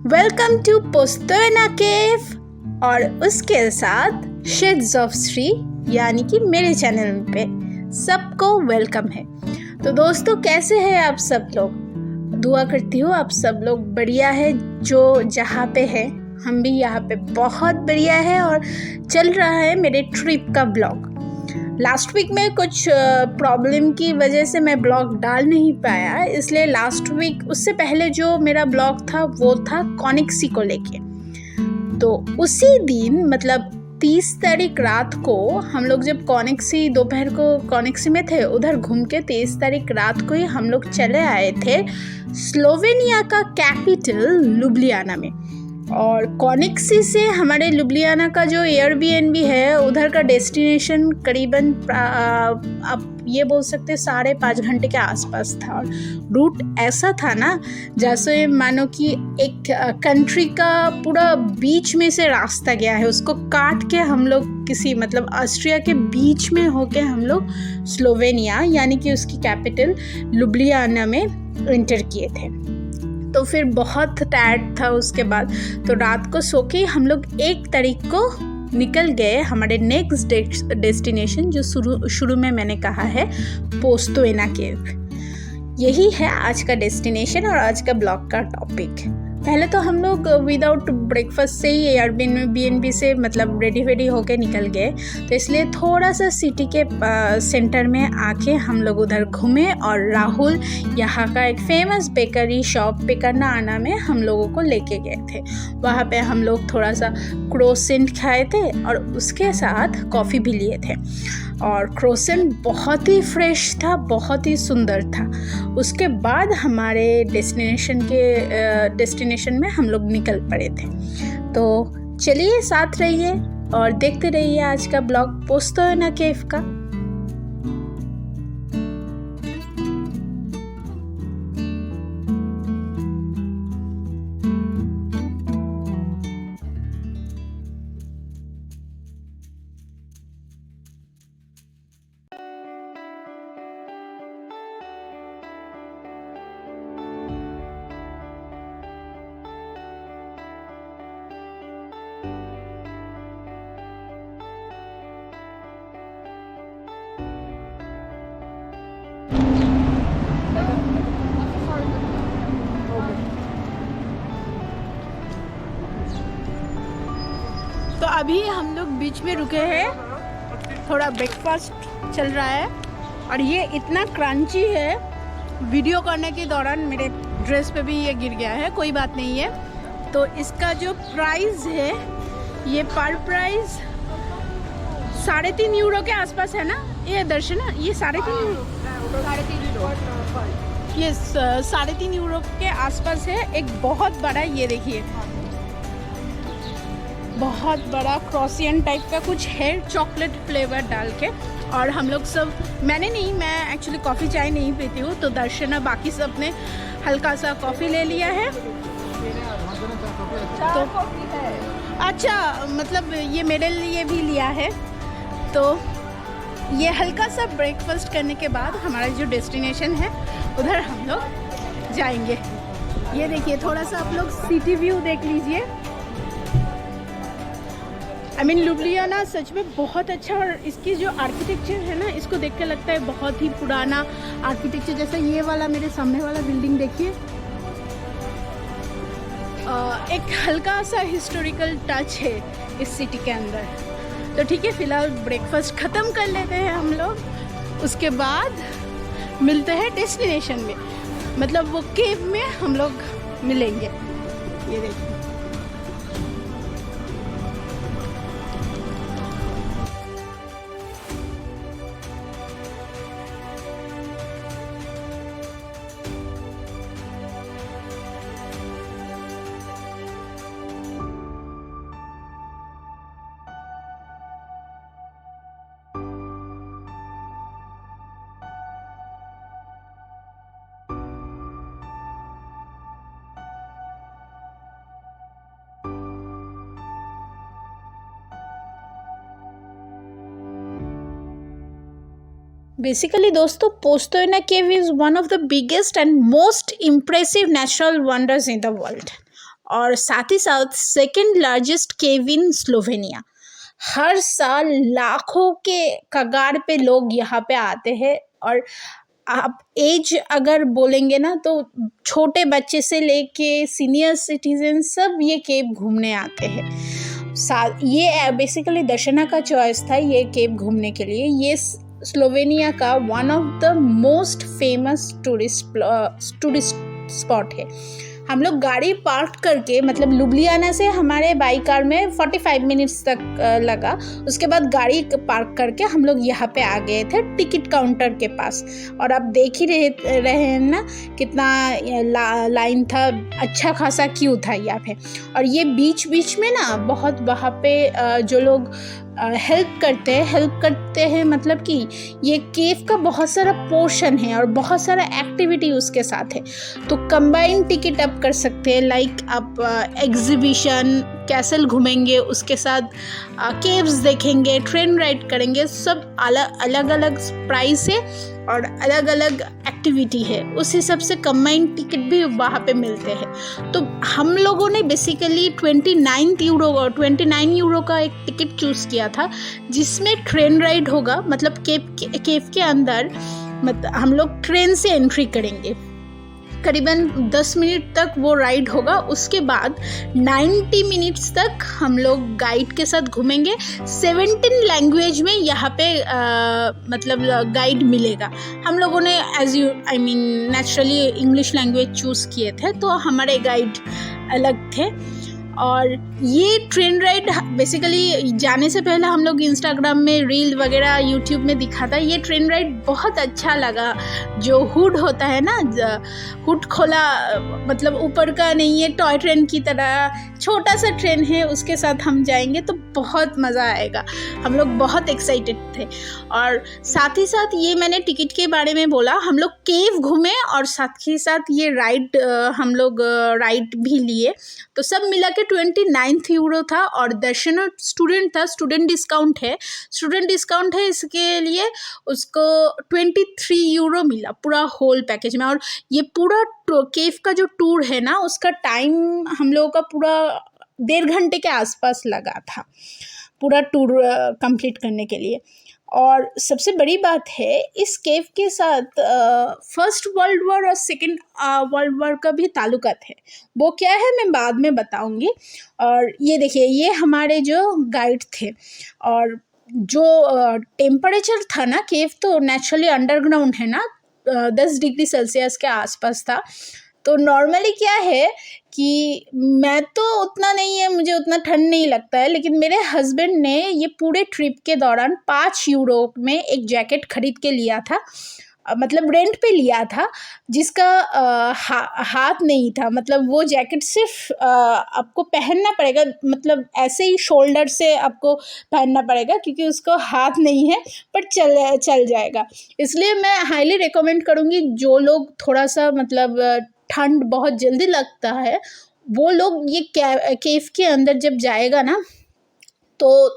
Welcome to पोस्तोना केव और उसके साथ शेड्स ऑफ श्री यानी कि मेरे चैनल पे सबको वेलकम है। तो दोस्तों कैसे हैं आप सब लोग? दुआ करती हूँ आप सब लोग बढ़िया है। जो जहाँ पे है हम भी यहाँ पे बहुत बढ़िया है और चल रहा है मेरे ट्रिप का ब्लॉग। लास्ट वीक में कुछ प्रॉब्लम की वजह से मैं ब्लॉग डाल नहीं पाया, इसलिए लास्ट वीक उससे पहले जो मेरा ब्लॉग था वो था कॉनिक्सी को लेके। तो उसी दिन मतलब 30 तारीख रात को हम लोग जब कॉनिक्सी दोपहर को कॉनिक्सी में थे, उधर घूम के 30 तारीख रात को ही हम लोग चले आए थे स्लोवेनिया का कैपिटल लुब्लियाना में। और कॉनिक्सी से हमारे लुब्लियाना का जो एयरबीएनबी है उधर का डेस्टिनेशन करीबन आप ये बोल सकते 5.5 घंटे के आसपास था। और रूट ऐसा था ना जैसे मानो कि एक कंट्री का पूरा बीच में से रास्ता गया है, उसको काट के हम लोग किसी मतलब ऑस्ट्रिया के बीच में होके हम लोग स्लोवेनिया यानी कि उसकी कैपिटल लुब्लियाना में एंटर किए थे। तो फिर बहुत टायर्ड था उसके बाद, तो रात को सो के हम लोग 1 तारीख को निकल गए हमारे नेक्स्ट डेस्टिनेशन जो शुरू में मैंने कहा है पोस्तोना केव। यही है आज का डेस्टिनेशन और आज का ब्लॉग का टॉपिक। पहले तो हम लोग विदाउट ब्रेकफास्ट से ही एयरबीएनबी से मतलब रेडी होके निकल गए, तो इसलिए थोड़ा सा सिटी के सेंटर में आके हम लोग उधर घूमे और राहुल यहाँ का एक फेमस बेकरी शॉप बेकरना आना में हम लोगों को लेके गए थे। वहाँ पे हम लोग थोड़ा सा क्रोसेंट खाए थे और उसके साथ कॉफ़ी भी लिए थे। और क्रोसेंट बहुत ही फ्रेश था, बहुत ही सुंदर था। उसके बाद हमारे डेस्टिनेशन में हम लोग निकल पड़े थे। तो चलिए साथ रहिए और देखते रहिए आज का ब्लॉग पोस्तोना केव का। तो अभी हम लोग बीच में रुके हैं, थोड़ा ब्रेकफास्ट चल रहा है और ये इतना क्रंची है, वीडियो करने के दौरान मेरे ड्रेस पे भी ये गिर गया है, कोई बात नहीं है। तो इसका जो प्राइस है ये पर प्राइस 3.5 यूरो के आसपास है ना ये दर्शना, ये 3.5 ये 3.5 यूरो के आसपास है। एक बहुत बड़ा ये देखिए बहुत बड़ा क्रॉसियन टाइप का कुछ है चॉकलेट फ्लेवर डाल के। और हम लोग सब मैं एक्चुअली कॉफ़ी चाय नहीं पीती हूँ, तो दर्शना बाकी सब ने हल्का सा कॉफ़ी ले लिया है। तो अच्छा मतलब ये मेरे लिए भी लिया है। तो ये हल्का सा ब्रेकफास्ट करने के बाद हमारा जो डेस्टिनेशन है उधर हम लोग जाएंगे। ये देखिए थोड़ा सा आप लोग सिटी व्यू देख लीजिए। लुब्लियाना सच में बहुत अच्छा, और इसकी जो आर्किटेक्चर है ना इसको देख के लगता है बहुत ही पुराना आर्किटेक्चर। जैसे ये वाला मेरे सामने वाला बिल्डिंग देखिए, एक हल्का सा हिस्टोरिकल टच है इस सिटी के अंदर। तो ठीक है, फिलहाल ब्रेकफास्ट ख़त्म कर लेते हैं हम लोग, उसके बाद मिलते हैं डेस्टिनेशन में, मतलब वो केव में हम लोग मिलेंगे। ये देखिए बेसिकली दोस्तों Postojna cave is one of the biggest and most impressive natural wonders in the world. और साथ ही साथ second largest cave in Slovenia. हर साल लाखों के कगार पे लोग यहाँ पे आते हैं। और आप एज अगर बोलेंगे ना तो छोटे बच्चे से लेके सीनियर सिटीजन सब ये केव घूमने आते हैं। ये बेसिकली दर्शना का चॉइस था ये केव घूमने के लिए। ये स्लोवेनिया का one of the most famous tourist spot है। हम लोग गाड़ी पार्क करके, मतलब लुब्लियाना से हमारे बाई कार में 45 मिनट्स तक लगा। उसके बाद गाड़ी पार्क करके हम लोग यहाँ पे आ गए थे टिकट काउंटर के पास। और आप देख ही रहे हैं ना कितना लाइन था, अच्छा खासा क्यू था यहाँ पे। और ये बीच बीच में ना बहुत वहाँ पे जो लोग हेल्प करते हैं मतलब कि ये केव का बहुत सारा पोर्शन है और बहुत सारा एक्टिविटी उसके साथ है। तो कंबाइंड टिकट आप कर सकते हैं, लाइक आप एग्जीबिशन, कैसल घूमेंगे, उसके साथ केव्स देखेंगे, ट्रेन राइड करेंगे। सब अलग अलग प्राइस है और अलग अलग एक्टिविटी है। उस हिसाब से कंबाइंड टिकट भी वहाँ पे मिलते हैं। तो हम लोगों ने बेसिकली 29 यूरो का एक टिकट चूज़ किया था, जिसमें ट्रेन राइड होगा। मतलब केव के अंदर हम लोग ट्रेन से एंट्री करेंगे, करीबन 10 मिनट तक वो राइड होगा। उसके बाद 90 मिनट्स तक हम लोग गाइड के साथ घूमेंगे। 17 लैंग्वेज में यहाँ पे मतलब गाइड मिलेगा। हम लोगों ने नेचुरली इंग्लिश लैंग्वेज चूज़ किए थे, तो हमारे गाइड अलग थे। और ये ट्रेन राइड बेसिकली जाने से पहले हम लोग इंस्टाग्राम में रील वगैरह यूट्यूब में दिखा था। ये ट्रेन राइड बहुत अच्छा लगा। जो हुड होता है ना, हुड खोला, मतलब ऊपर का नहीं है, टॉय ट्रेन की तरह छोटा सा ट्रेन है, उसके साथ हम जाएंगे तो बहुत मज़ा आएगा। हम लोग बहुत एक्साइटेड थे। और साथ ही साथ ये मैंने टिकट के बारे में बोला, हम लोग केव घूमे और साथ ही साथ ये राइड हम लोग राइड भी लिए। तो सब मिला के 29 यूरो था। और दर्शन स्टूडेंट था, स्टूडेंट डिस्काउंट है, इसके लिए उसको 23 यूरो मिला पूरा होल पैकेज में। और ये पूरा केव का जो टूर है ना, उसका टाइम हम लोगों का पूरा 1.5 घंटे के आसपास लगा था पूरा टूर कंप्लीट करने के लिए। और सबसे बड़ी बात है, इस केव के साथ फर्स्ट वर्ल्ड वॉर और सेकेंड वर्ल्ड वॉर का भी ताल्लुकात है। वो क्या है मैं बाद में बताऊंगी। और ये देखिए, ये हमारे जो गाइड थे। और जो टेम्परेचर था ना, केव तो नेचुरली अंडरग्राउंड है ना, 10 डिग्री सेल्सियस के आसपास था। तो नॉर्मली क्या है कि मैं तो उतना नहीं है, मुझे उतना ठंड नहीं लगता है, लेकिन मेरे हस्बैंड ने ये पूरे ट्रिप के दौरान 5 यूरो में एक जैकेट खरीद के लिया था, मतलब रेंट पे लिया था, जिसका हाथ नहीं था। मतलब वो जैकेट सिर्फ आपको पहनना पड़ेगा, मतलब ऐसे ही शोल्डर से आपको पहनना पड़ेगा, क्योंकि उसको हाथ नहीं है, पर चल जाएगा। इसलिए मैं हाईली रिकमेंड करूँगी, जो लोग थोड़ा सा मतलब ठंड बहुत जल्दी लगता है, वो लोग ये केव के अंदर जब जाएगा ना, तो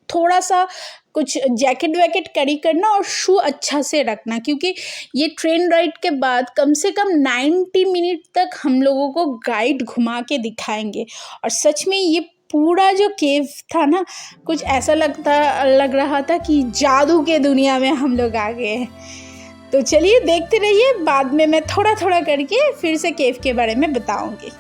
थोड़ा सा कुछ जैकेट वैकेट कैरी करना और शू अच्छा से रखना, क्योंकि ये ट्रेन राइड के बाद कम से कम 90 मिनट तक हम लोगों को गाइड घुमा के दिखाएंगे। और सच में ये पूरा जो केव था ना, कुछ ऐसा लग रहा था कि जादू के दुनिया में हम लोग आ गए हैं। तो चलिए देखते रहिए, बाद में मैं थोड़ा थोड़ा करके फिर से केव के बारे में बताऊंगी।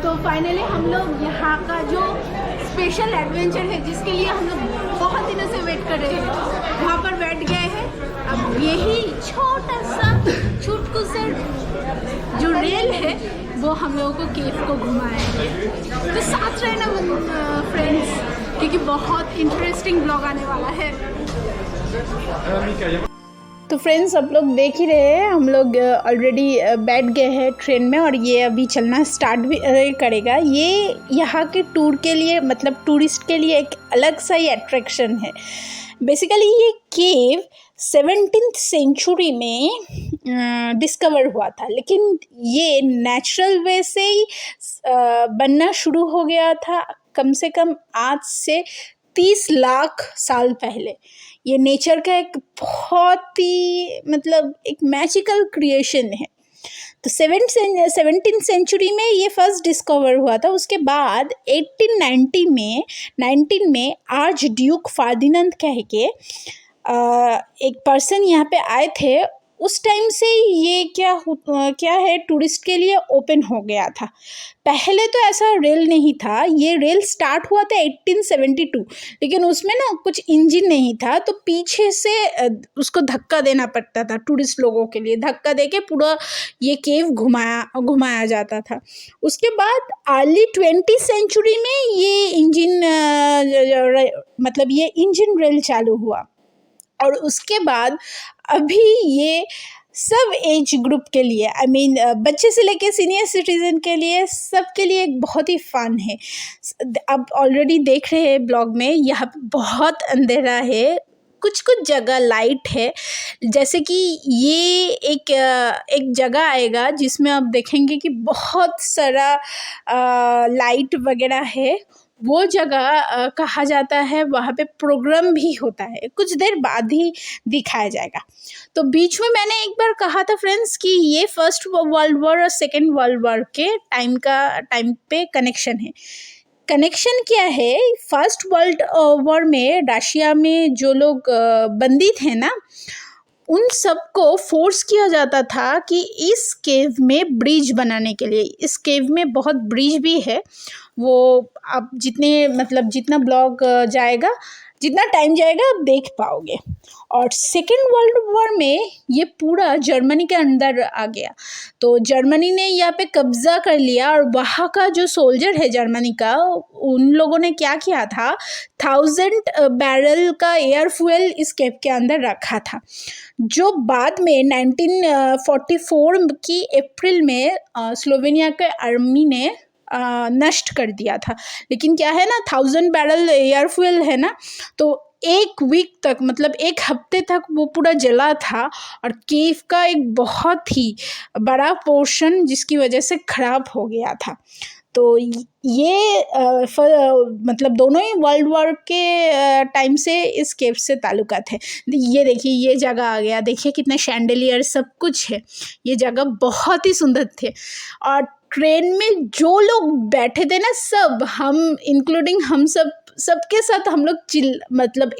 तो फाइनली हम लोग यहाँ का जो स्पेशल एडवेंचर है, जिसके लिए हम लोग बहुत दिनों से वेट कर रहे हैं, वहाँ पर बैठ गए हैं। अब यही छोटा सा छुटकू से जो रेल है वो हम लोगों को केव को घुमाएंगे। तो साथ रहना फ्रेंड्स, क्योंकि बहुत इंटरेस्टिंग ब्लॉग आने वाला है। तो फ्रेंड्स, आप लोग देख ही रहे हैं, हम लोग ऑलरेडी बैठ गए हैं ट्रेन में और ये अभी चलना स्टार्ट भी करेगा। ये यहाँ के टूर के लिए, मतलब टूरिस्ट के लिए एक अलग सा ही अट्रैक्शन है। बेसिकली ये केव 17th सेंचुरी में डिस्कवर हुआ था, लेकिन ये नेचुरल वे से ही बनना शुरू हो गया था कम से कम आज से 30 लाख साल पहले। ये नेचर का एक बहुत ही मतलब एक मैजिकल क्रिएशन है। तो 17th सेंचुरी में ये फर्स्ट डिस्कवर हुआ था। उसके बाद 1819 में आर्च ड्यूक फर्डिनेंड कह के एक पर्सन यहाँ पे आए थे। उस टाइम से ये क्या है टूरिस्ट के लिए ओपन हो गया था। पहले तो ऐसा रेल नहीं था। ये रेल स्टार्ट हुआ था 1872, लेकिन उसमें ना कुछ इंजन नहीं था, तो पीछे से उसको धक्का देना पड़ता था। टूरिस्ट लोगों के लिए धक्का देके पूरा ये केव घुमाया जाता था। उसके बाद अर्ली 20th सेंचुरी में ये इंजन रेल चालू हुआ और उसके बाद अभी ये सब एज ग्रुप के लिए, बच्चे से लेके सीनियर सिटीजन के लिए, सबके लिए एक बहुत ही फन है। अब ऑलरेडी देख रहे हैं ब्लॉग में, यहाँ पे बहुत अंधेरा है, कुछ जगह लाइट है। जैसे कि ये एक जगह आएगा जिसमें आप देखेंगे कि बहुत सारा लाइट वगैरह है। वो जगह कहा जाता है, वहाँ पे प्रोग्राम भी होता है, कुछ देर बाद ही दिखाया जाएगा। तो बीच में मैंने एक बार कहा था फ्रेंड्स कि ये फर्स्ट वर्ल्ड वॉर और सेकेंड वर्ल्ड वॉर के टाइम पे कनेक्शन है। कनेक्शन क्या है? फर्स्ट वर्ल्ड वॉर में रशिया में जो लोग बंदी थे ना, उन सबको फोर्स किया जाता था कि इस केव में ब्रिज बनाने के लिए। इस केव में बहुत ब्रिज भी है। वो आप जितना ब्लॉग जाएगा, जितना टाइम जाएगा आप देख पाओगे। और सेकेंड वर्ल्ड वॉर में ये पूरा जर्मनी के अंदर आ गया, तो जर्मनी ने यहाँ पे कब्जा कर लिया और वहाँ का जो सोल्जर है जर्मनी का, उन लोगों ने क्या किया था, 1000 बैरल का एयर फ्यूल इस केव के अंदर रखा था, जो बाद में 1944 की अप्रैल में स्लोवेनिया के आर्मी ने नष्ट कर दिया था। लेकिन क्या है ना, 1000 बैरल एयर फ्यूल है ना, तो एक वीक तक, मतलब एक हफ्ते तक वो पूरा जला था और केव का एक बहुत ही बड़ा पोर्शन जिसकी वजह से ख़राब हो गया था। तो ये दोनों ही वर्ल्ड वॉर के टाइम से इस केव से ताल्लुकात है। ये देखिए, ये जगह आ गया, देखिए कितना शैंडलियर सब कुछ है। ये जगह बहुत ही सुंदर थे। और ट्रेन में जो लोग बैठे थे ना, सब, हम इंक्लूडिंग हम सबके साथ हम लोग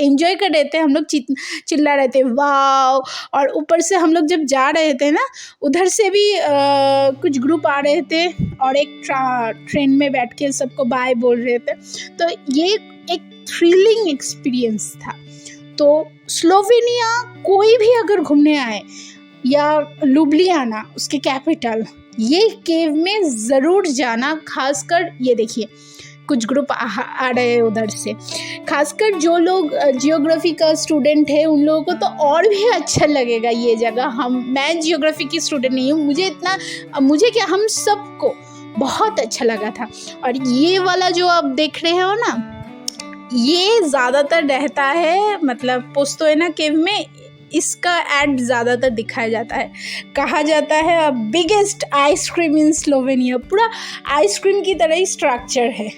एंजॉय कर रहे थे। हम लोग चिल्ला रहे थे वाव। और ऊपर से हम लोग जब जा रहे थे ना, उधर से भी कुछ ग्रुप आ रहे थे और एक ट्रेन में बैठ के सबको बाय बोल रहे थे। तो ये एक थ्रिलिंग एक्सपीरियंस था। तो स्लोवेनिया कोई भी अगर घूमने आए, या लुब्लियाना उसके कैपिटल, ये केव में ज़रूर जाना। खासकर ये देखिए कुछ ग्रुप आ रहे हैं उधर से। खासकर जो लोग जियोग्राफी का स्टूडेंट है, उन लोगों को तो और भी अच्छा लगेगा ये जगह। मैं जियोग्राफी की स्टूडेंट नहीं हूँ, मुझे क्या, हम सबको बहुत अच्छा लगा था। और ये वाला जो आप देख रहे हो ना, ये ज़्यादातर रहता है पोस्तोयना केव में। इसका एड ज़्यादातर दिखाया जाता है। कहा जाता है बिगेस्ट आइसक्रीम इन स्लोवेनिया। पूरा आइसक्रीम की तरह ही स्ट्रक्चर है।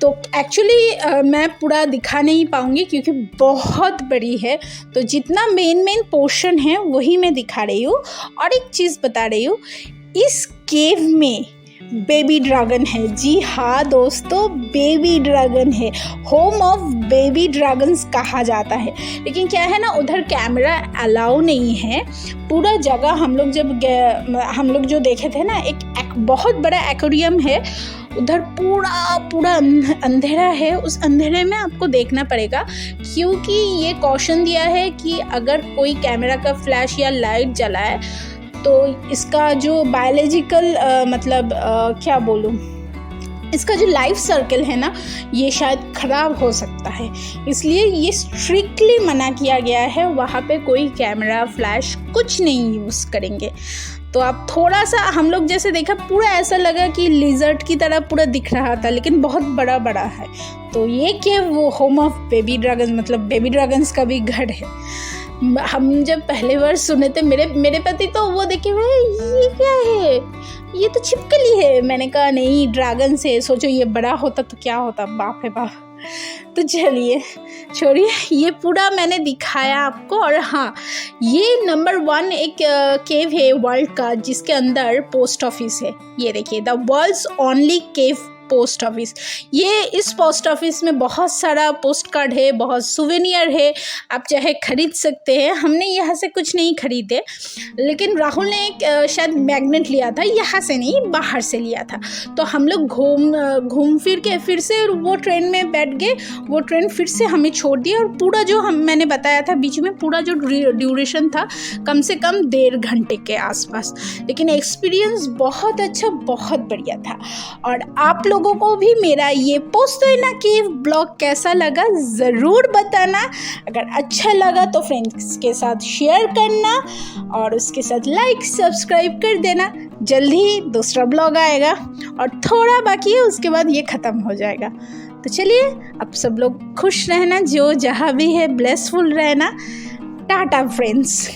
तो एक्चुअली मैं पूरा दिखा नहीं पाऊँगी क्योंकि बहुत बड़ी है। तो जितना मेन पोर्शन है वही मैं दिखा रही हूँ। और एक चीज़ बता रही हूँ, इस केव में बेबी ड्रैगन है। जी हाँ दोस्तों, बेबी ड्रैगन है। होम ऑफ बेबी ड्रैगन्स कहा जाता है। लेकिन क्या है ना, उधर कैमरा अलाउ नहीं है। पूरा जगह हम लोग जो देखे थे ना, एक बहुत बड़ा एक्वेरियम है उधर। पूरा अंधेरा है। उस अंधेरे में आपको देखना पड़ेगा, क्योंकि ये कॉशन दिया है कि अगर कोई कैमरा का फ्लैश या लाइट जलाए तो इसका जो बायोलॉजिकल मतलब क्या बोलूँ, इसका जो लाइफ सर्कल है ना, ये शायद ख़राब हो सकता है, इसलिए ये स्ट्रिक्टली मना किया गया है। वहाँ पे कोई कैमरा फ्लैश कुछ नहीं यूज़ करेंगे। तो आप थोड़ा सा, हम लोग जैसे देखा, पूरा ऐसा लगा कि लिजर्ट की तरह पूरा दिख रहा था, लेकिन बहुत बड़ा बड़ा है। तो ये केव वो होम ऑफ बेबी ड्रैगन, मतलब बेबी ड्रैगन्स का भी घर है। हम जब पहले बार सुने थे, मेरे पति तो वो देखे हुए, ये क्या है, ये तो छिपकली है। मैंने कहा नहीं, ड्रैगन से, सोचो ये बड़ा होता तो क्या होता, बाप रे बाप। तो चलिए छोड़िए, ये पूरा मैंने दिखाया आपको। और हाँ, ये नंबर 1 एक केव है वर्ल्ड का, जिसके अंदर पोस्ट ऑफिस है। ये देखिए, the world's only cave post office. ये इस पोस्ट ऑफिस में बहुत सारा पोस्ट कार्ड है, बहुत सुवेनियर है, आप चाहे खरीद सकते हैं। हमने यहाँ से कुछ नहीं खरीदे, लेकिन राहुल ने एक शायद मैग्नेट लिया था, यहाँ से नहीं, बाहर से लिया था। तो हम लोग घूम फिर के फिर से वो ट्रेन में बैठ गए। वो ट्रेन फिर से हमें छोड़ दिया, और पूरा जो मैंने बताया था बीच में, पूरा जो ड्यूरेशन था कम से कम 1.5 घंटे के आसपास। लेकिन एक्सपीरियंस बहुत अच्छा, बहुत बढ़िया था। और आप लोगों को भी मेरा ये पोस्तोयना केव ब्लॉग कैसा लगा ज़रूर बताना। अगर अच्छा लगा तो फ्रेंड्स के साथ शेयर करना, और उसके साथ लाइक सब्सक्राइब कर देना। जल्दी ही दूसरा ब्लॉग आएगा, और थोड़ा बाकी है, उसके बाद ये ख़त्म हो जाएगा। तो चलिए, अब सब लोग खुश रहना, जो जहाँ भी है ब्लेसफुल रहना। टाटा फ्रेंड्स।